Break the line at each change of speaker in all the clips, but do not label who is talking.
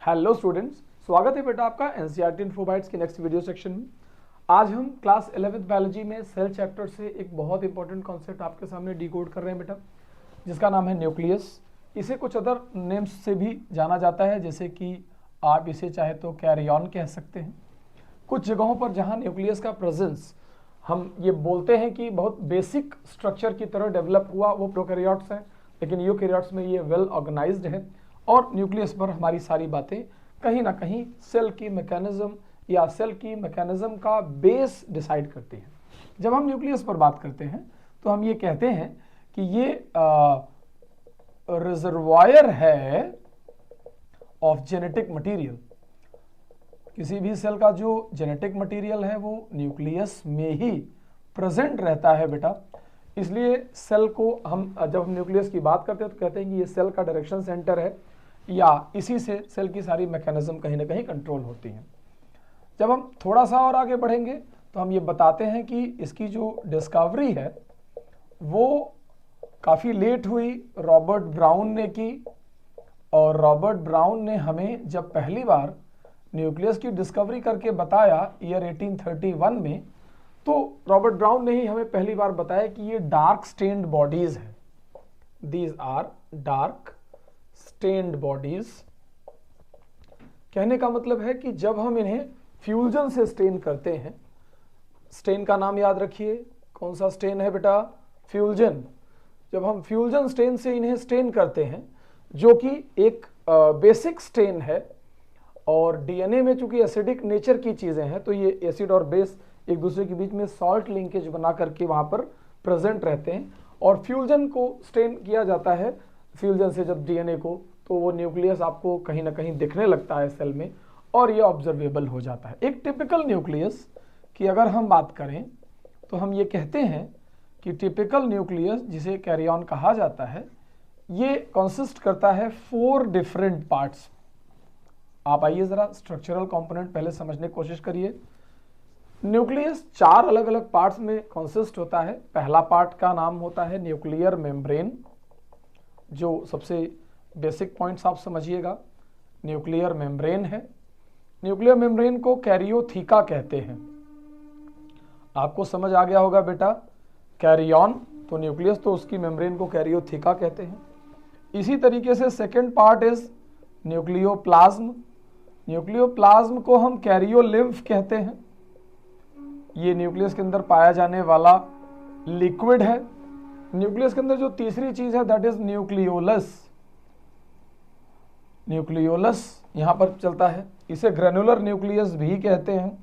Hello students, स्वागत है बेटा आपका एनसीईआरटी इन्फोबाइट्स के नेक्स्ट वीडियो सेक्शन में। आज हम क्लास 11th बायोलॉजी में सेल चैप्टर से एक बहुत इंपॉर्टेंट कॉन्सेप्ट आपके सामने डिकोड कर रहे हैं बेटा, जिसका नाम है न्यूक्लियस। इसे कुछ अदर नेम्स से भी जाना जाता है, जैसे कि आप इसे चाहे तो कैरियन कह सकते हैं। कुछ जगहों पर जहाँ न्यूक्लियस का प्रेजेंस हम ये बोलते हैं कि बहुत बेसिक स्ट्रक्चर की तरह डेवलप हुआ, वो प्रोकैरियोट्स हैं, लेकिन यूकैरियोट्स में ये वेल ऑर्गेनाइज्ड है और न्यूक्लियस पर हमारी सारी बातें कहीं ना कहीं सेल की मैकेनिज्म या सेल की मैकेनिज्म का बेस डिसाइड करती है। जब हम न्यूक्लियस पर बात करते हैं तो हम ये कहते हैं कि ये रिजर्वायर है ऑफ जेनेटिक मटेरियल। किसी भी सेल का जो जेनेटिक मटेरियल है वो न्यूक्लियस में ही प्रेजेंट रहता है बेटा। इसलिए सेल को हम जब हम न्यूक्लियस की बात करते हैं तो कहते हैं कि ये सेल का डायरेक्शन सेंटर है, या इसी से सेल की सारी मैकेनिज्म कहीं ना कहीं कंट्रोल होती हैं। जब हम थोड़ा सा और आगे बढ़ेंगे तो हम ये बताते हैं कि इसकी जो डिस्कवरी है वो काफ़ी लेट हुई, रॉबर्ट ब्राउन ने की। और रॉबर्ट ब्राउन ने हमें जब पहली बार न्यूक्लियस की डिस्कवरी करके बताया ईयर 1831 में, तो रॉबर्ट ब्राउन ने ही हमें पहली बार बताया कि ये डार्क स्टेन्ड बॉडीज है। These are dark stained bodies. कहने का मतलब है कि जब हम इन्हें फ्यूजन से स्टेन करते हैं, स्टेन का नाम याद रखिए, कौन सा स्टेन है बेटा? फ्यूजन। जब हम फ्यूजन स्टेन से इन्हें स्टेन करते हैं, जो कि एक बेसिक स्टेन है, और डीएनए में चूंकि एसिडिक नेचर की चीजें हैं तो ये एसिड और बेस एक दूसरे के बीच में सॉल्ट लिंकेज बना करके वहां पर प्रेजेंट रहते हैं, और फ्यूजन को स्टेन किया जाता है। फ्यूजन से जब डीएनए को, तो वो न्यूक्लियस आपको कहीं ना कहीं दिखने लगता है सेल में, और ये ऑब्जर्वेबल हो जाता है। एक टिपिकल न्यूक्लियस की अगर हम बात करें तो हम ये कहते हैं कि टिपिकल न्यूक्लियस, जिसे कैरियन कहा जाता है, ये कंसिस्ट करता है 4 डिफरेंट पार्ट्स। आप आइए जरा स्ट्रक्चरल कंपोनेंट पहले समझने की कोशिश करिए। न्यूक्लियस 4 अलग अलग पार्ट्स में कंसिस्ट होता है। पहला पार्ट का नाम होता है न्यूक्लियर मेम्ब्रेन, जो सबसे बेसिक पॉइंट्स आप समझिएगा। न्यूक्लियर मेम्ब्रेन है। न्यूक्लियर मेम्ब्रेन को कैरियोथीका कहते हैं। आपको समझ आ गया होगा बेटा, कैरियन तो न्यूक्लियस, तो उसकी मेम्ब्रेन को कैरियोथीका कहते हैं। इसी तरीके से second part is nucleoplasm. Nucleoplasm को हम कैरियोलिम्फ कहते हैं। ये न्यूक्लियस के अंदर पाया जाने वाला लिक्विड है। न्यूक्लियस के अंदर जो तीसरी चीज है दैट इज न्यूक्लियोलस। न्यूक्लियोलस यहां पर चलता है। इसे ग्रेनुलर न्यूक्लियस भी कहते हैं,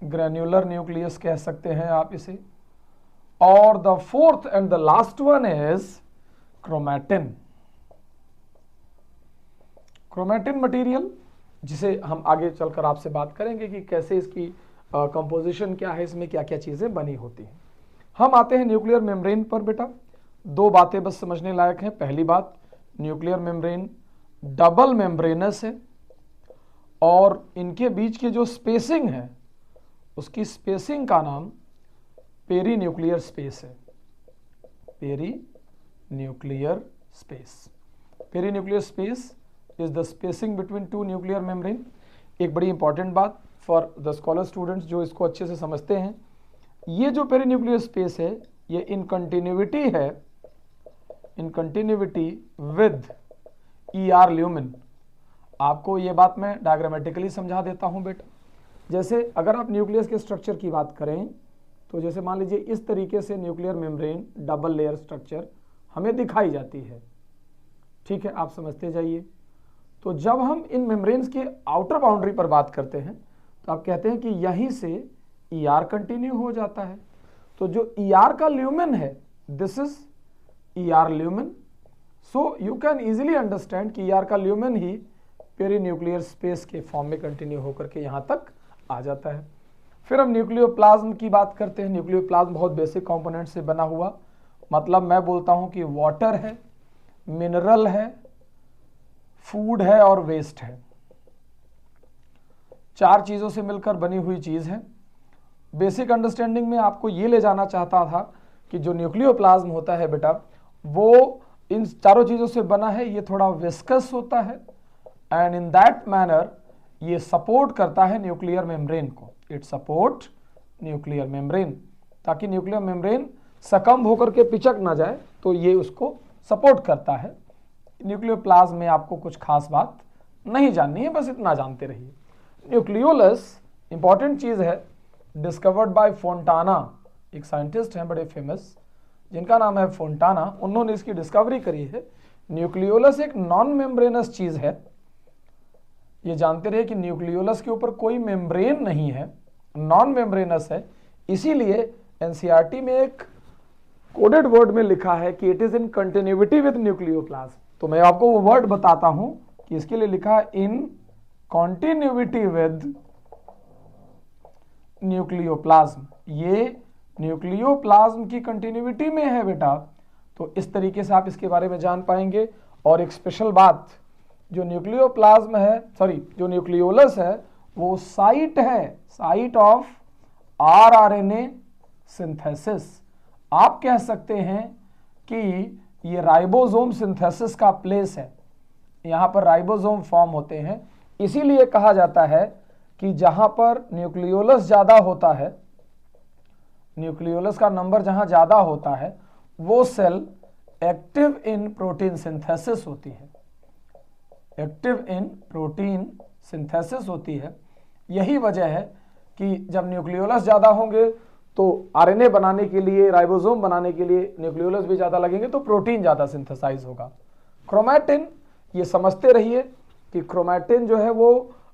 ग्रेनुलर न्यूक्लियस कह सकते हैं आप इसे। और the fourth and the last one is chromatin. Chromatin material, जिसे हम आगे चलकर आपसे बात करेंगे कि कैसे इसकी कंपोजिशन क्या है, इसमें क्या क्या चीजें बनी होती हैं। हम आते हैं न्यूक्लियर मेम्ब्रेन पर बेटा। 2 बातें बस समझने लायक हैं। पहली बात, न्यूक्लियर मेम्ब्रेन डबल मेम्ब्रेनस है, और इनके बीच की जो स्पेसिंग है उसकी स्पेसिंग का नाम पेरी न्यूक्लियर स्पेस है। Peri nuclear space. Peri nuclear space is the spacing between 2 nuclear membrane. एक बड़ी इंपॉर्टेंट बात फॉर द स्कॉलर स्टूडेंट्स जो इसको अच्छे से समझते हैं, ये जो पेरी न्यूक्लियर स्पेस है ये इन कंटिन्यूटी है, इन कंटिन्यूटी विद ईआर ल्यूमिन। आपको ये बात मैं डायग्रामेटिकली समझा देता हूं बेटा। जैसे अगर आप न्यूक्लियस के स्ट्रक्चर की बात करें तो जैसे मान लीजिए इस तरीके से nuclear membrane double layer structure हमें दिखाई जाती है, ठीक है, आप समझते जाइए। तो जब हम इन मेम्ब्रेन्स के आउटर बाउंड्री पर बात करते हैं तो आप कहते हैं कि यहीं से ईआर कंटिन्यू हो जाता है। तो जो ईआर का ल्यूमेन है, this is ER lumen. So you can easily understand कि ईआर का ल्यूमेन ही पेरी न्यूक्लियर स्पेस के फॉर्म में कंटिन्यू होकर के यहां तक आ जाता है। फिर हम न्यूक्लियोप्लाज्म की बात करते हैं। न्यूक्लियोप्लाज्म बहुत बेसिक कंपोनेंट से बना हुआ, मतलब मैं बोलता हूं कि वाटर है, मिनरल है, फूड है और वेस्ट है। 4 चीजों से मिलकर बनी हुई चीज है। बेसिक अंडरस्टैंडिंग में आपको ये ले जाना चाहता था कि जो न्यूक्लियोप्लाज्म होता है बेटा, वो इन चारों चीजों से बना है। ये थोड़ा विस्कस होता है, एंड इन दैट मैनर ये सपोर्ट करता है न्यूक्लियर मेम्ब्रेन को, इट सपोर्ट न्यूक्लियर मेम्ब्रेन, ताकि न्यूक्लियर मेम्ब्रेन सकम्ब होकर के पिचक ना जाए, तो ये उसको सपोर्ट करता है। न्यूक्लियोप्लाज्म में आपको कुछ खास बात नहीं जाननी है, बस इतना जानते रहिए। न्यूक्लियोलस इंपॉर्टेंट चीज है, डिस्कवर्ड बाय फोंटाना, एक साइंटिस्ट हैं बड़े फेमस जिनका नाम है फोंटाना, उन्होंने इसकी डिस्कवरी करी है। न्यूक्लियोलस एक नॉन मेम्ब्रेनस चीज है, ये जानते रहे कि न्यूक्लियोलस के ऊपर कोई मेम्ब्रेन नहीं है, नॉन मेम्ब्रेनस है, इसीलिए एनसीईआरटी में एक कोडेड वर्ड में लिखा है कि it is in continuity with nucleoplasm. तो मैं आपको वो वर्ड बताता हूं कि इसके लिए लिखा है इन कॉन्टिन्यूटी विद न्यूक्लियोप्लाज्म, ये न्यूक्लियोप्लाज्म की कंटिन्यूटी में है बेटा। तो इस तरीके से आप इसके बारे में जान पाएंगे। और एक स्पेशल बात, जो न्यूक्लियोप्लाज्म है, सॉरी जो न्यूक्लियोलस है, वो साइट है, साइट ऑफ आरआरएनए सिंथेसिस। आप कह सकते हैं कि ये राइबोसोम सिंथेसिस का प्लेस है, यहां पर राइबोसोम फॉर्म होते हैं, इसीलिए कहा जाता है कि जहां पर न्यूक्लियोलस ज्यादा होता है, न्यूक्लियोलस का नंबर जहां ज्यादा होता है, वो cell active in protein synthesis होती है, एक्टिव इन प्रोटीन सिंथेसिस होती है। यही वजह है कि जब न्यूक्लियोलस ज्यादा होंगे तो आरएनए बनाने के लिए, राइबोसोम बनाने के लिए न्यूक्लियोलस भी ज्यादा लगेंगे, तो प्रोटीन ज्यादा सिंथेसाइज होगा। क्रोमैटिन, ये समझते रहिए कि क्रोमैटिन जो है वो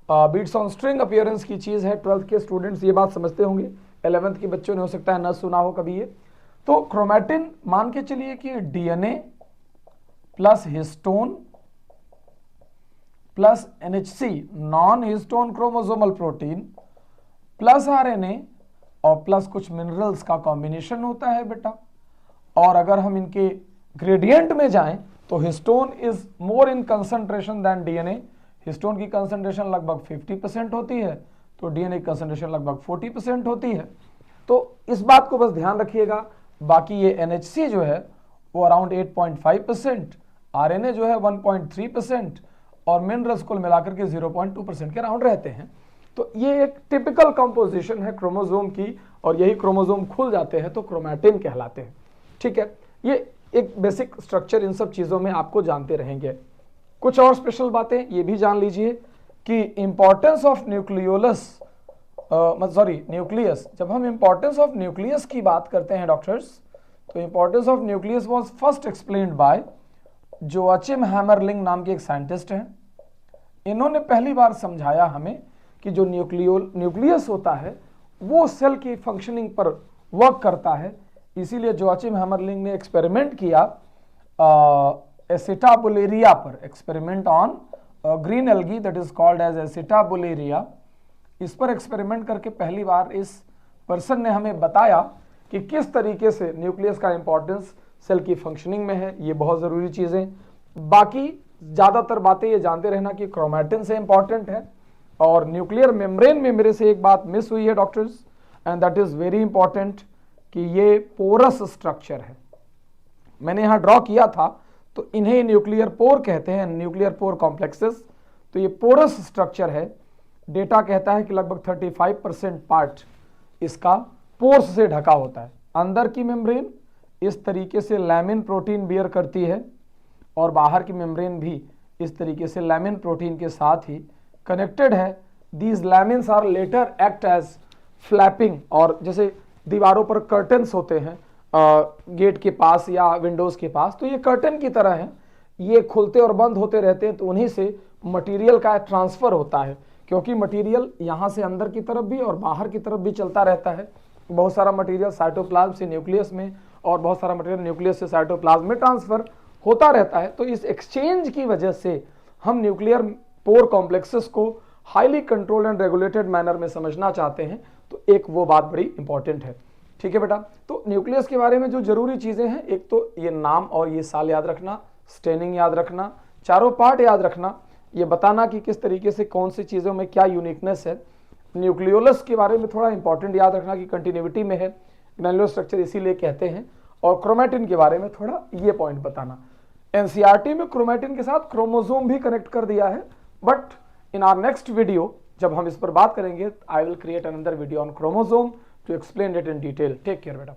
बीट्स ऑन स्ट्रिंग अपीयरेंस की चीज है। 12th के स्टूडेंट्स ये बात समझते होंगे, 11th के बच्चों ने हो सकता है न सुना हो कभी ये। तो क्रोमैटिन मान के चलिए कि DNA plus histone plus NHC, non histone chromosomal protein, plus RNA और प्लस कुछ मिनरल्स का कॉम्बिनेशन होता है बेटा। और अगर हम इनके ग्रेडियंट में जाएं तो histone is more in concentration than DNA, histone की कंसंट्रेशन लगभग 50% होती है, तो डीएनए की कंसंट्रेशन लगभग 40% होती है। तो इस बात को बस ध्यान रखिएगा। बाकी ये एनएचसी जो है वो अराउंड 8.5%, आरएनए जो है 1.3% और मिनरल्स कुल मिलाकर के 0.2% के अराउंड रहते हैं। तो ये एक टिपिकल कंपोजिशन है क्रोमोसोम की, और यही क्रोमोसोम खुल जाते हैं तो क्रोमैटिन कहलाते हैं। ठीक है, ये एक बेसिक स्ट्रक्चर इन सब चीजों में आपको जानते रहेंगे। कुछ और स्पेशल बातें ये भी जान लीजिए कि importance of nucleolus, sorry nucleus, जब हम इंपॉर्टेंस ऑफ न्यूक्लियस की बात करते हैं डॉक्टर्स, तो importance of nucleus was first explained by Joachim Hammerling नाम के एक साइंटिस्ट हैं। इन्होंने पहली बार समझाया हमें कि जो न्यूक्लियस होता है वो सेल की फंक्शनिंग पर वर्क करता है। इसीलिए जोआचिम हैमरलिंग ने एक्सपेरिमेंट किया एसिटाबुलेरिया पर, experiment on green algae that is called as Acetabularia. इस पर एक्सपेरिमेंट करके पहली बार इस पर्सन ने हमें बताया कि किस तरीके से न्यूक्लियस का इंपॉर्टेंस सेल की फंक्शनिंग में है। ये बहुत जरूरी चीजें, बाकी ज्यादातर बातें ये जानते रहना कि क्रोमैटिन से इंपॉर्टेंट है। और न्यूक्लियर मेम्ब्रेन में मेरे से एक बात मिस हुई है doctors, and that is very important, कि ये पोरस स्ट्रक्चर है। मैंने यहां ड्रॉ किया था, तो इन्हें न्यूक्लियर पोर कहते हैं, न्यूक्लियर पोर कॉम्प्लेक्सेस। तो ये पोरस स्ट्रक्चर है। डेटा कहता है कि लगभग 35% पार्ट इसका पोर्स से ढका होता है। अंदर की मेम्ब्रेन इस तरीके से लैमिन प्रोटीन बियर करती है, और बाहर की मेम्ब्रेन भी इस तरीके से लैमिन प्रोटीन के साथ ही कनेक्टेड है। These lamins are later act as flapping, और जैसे दीवारों पर कर्टन्स होते हैं गेट के पास या विंडोज के पास, तो ये कर्टन की तरह है, ये खुलते और बंद होते रहते हैं। तो उन्हीं से मटेरियल का ट्रांसफर होता है, क्योंकि मटेरियल यहाँ से अंदर की तरफ भी और बाहर की तरफ भी चलता रहता है। बहुत सारा मटेरियल साइटोप्लाज्म से न्यूक्लियस में और बहुत सारा मटेरियल न्यूक्लियस से साइटोप्लाज्म में ट्रांसफर होता रहता है। तो इस एक्सचेंज की वजह से हम न्यूक्लियर पोर कॉम्प्लेक्सेस को highly controlled and regulated manner में समझना चाहते हैं, तो एक वो बात बड़ी इंपॉर्टेंट है। ठीक है बेटा, तो न्यूक्लियस के बारे में जो जरूरी चीजें हैं, एक तो ये नाम और ये साल याद रखना, स्टेनिंग याद रखना, चारों पार्ट याद रखना, ये बताना कि किस तरीके से कौन सी चीजों में क्या यूनिकनेस है। न्यूक्लियोलस के बारे में थोड़ा इंपॉर्टेंट याद रखना कि कंटिन्यूटी में है, ग्रैन्युलर स्ट्रक्चर इसीलिए कहते हैं, और क्रोमैटिन के बारे में थोड़ा ये पॉइंट बताना। एनसीईआरटी में क्रोमैटिन के साथ क्रोमोसोम भी कनेक्ट कर दिया है, but in our next video जब हम इस पर बात करेंगे, I will create another video on chromosome to explain it in detail. Take care बेटा.